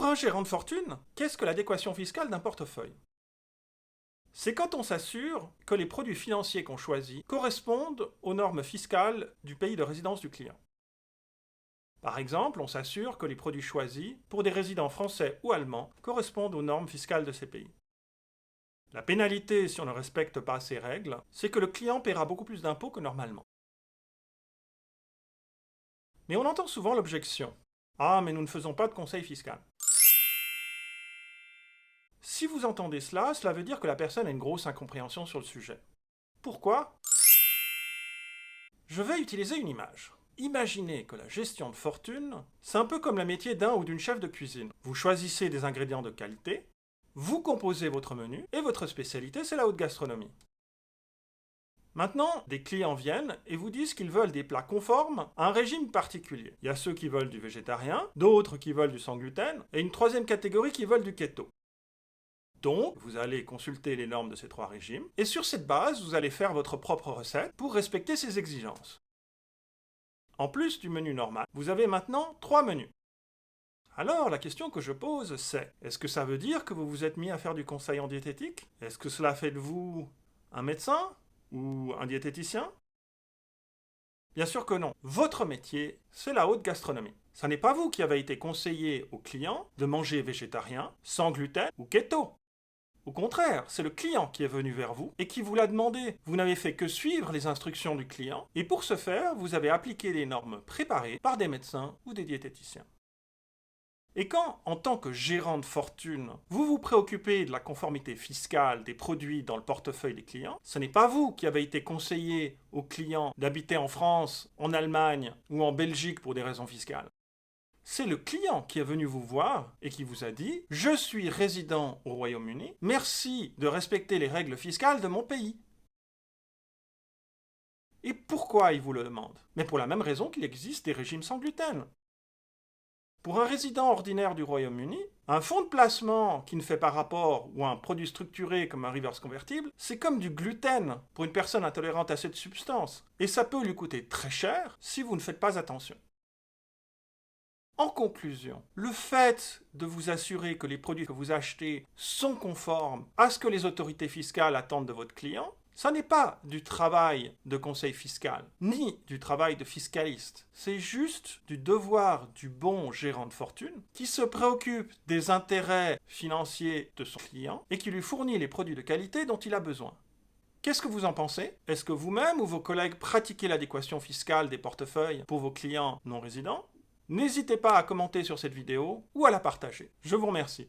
un gérant de fortune, qu'est-ce que l'adéquation fiscale d'un portefeuille? C'est quand on s'assure que les produits financiers qu'on choisit correspondent aux normes fiscales du pays de résidence du client. Par exemple, on s'assure que les produits choisis pour des résidents français ou allemands correspondent aux normes fiscales de ces pays. La pénalité, si on ne respecte pas ces règles, c'est que le client paiera beaucoup plus d'impôts que normalement. Mais on entend souvent l'objection. Ah, mais nous ne faisons pas de conseil fiscal. Si vous entendez cela, cela veut dire que la personne a une grosse incompréhension sur le sujet. Pourquoi? Je vais utiliser une image. Imaginez que la gestion de fortune, c'est un peu comme le métier d'un ou d'une chef de cuisine. Vous choisissez des ingrédients de qualité, vous composez votre menu, et votre spécialité, c'est la haute gastronomie. Maintenant, des clients viennent et vous disent qu'ils veulent des plats conformes à un régime particulier. Il y a ceux qui veulent du végétarien, d'autres qui veulent du sans gluten, et une troisième catégorie qui veulent du keto. Donc, vous allez consulter les normes de ces trois régimes, et sur cette base, vous allez faire votre propre recette pour respecter ces exigences. En plus du menu normal, vous avez maintenant 3 menus. Alors, la question que je pose, c'est, est-ce que ça veut dire que vous vous êtes mis à faire du conseil en diététique? Est-ce que cela fait de vous un médecin ou un diététicien? Bien sûr que non. Votre métier, c'est la haute gastronomie. Ce n'est pas vous qui avez été conseillé aux clients de manger végétarien, sans gluten ou keto. Au contraire, c'est le client qui est venu vers vous et qui vous l'a demandé. Vous n'avez fait que suivre les instructions du client et pour ce faire, vous avez appliqué les normes préparées par des médecins ou des diététiciens. Et quand, en tant que gérant de fortune, vous vous préoccupez de la conformité fiscale des produits dans le portefeuille des clients, ce n'est pas vous qui avez été conseillé aux clients d'habiter en France, en Allemagne ou en Belgique pour des raisons fiscales. C'est le client qui est venu vous voir et qui vous a dit « Je suis résident au Royaume-Uni, merci de respecter les règles fiscales de mon pays ». Et pourquoi il vous le demande? Mais pour la même raison qu'il existe des régimes sans gluten. Pour un résident ordinaire du Royaume-Uni, un fonds de placement qui ne fait pas rapport ou un produit structuré comme un reverse convertible, c'est comme du gluten pour une personne intolérante à cette substance. Et ça peut lui coûter très cher si vous ne faites pas attention. En conclusion, le fait de vous assurer que les produits que vous achetez sont conformes à ce que les autorités fiscales attendent de votre client, ça n'est pas du travail de conseil fiscal, ni du travail de fiscaliste. C'est juste du devoir du bon gérant de fortune qui se préoccupe des intérêts financiers de son client et qui lui fournit les produits de qualité dont il a besoin. Qu'est-ce que vous en pensez? Est-ce que vous-même ou vos collègues pratiquez l'adéquation fiscale des portefeuilles pour vos clients non résidents? N'hésitez pas à commenter sur cette vidéo ou à la partager. Je vous remercie.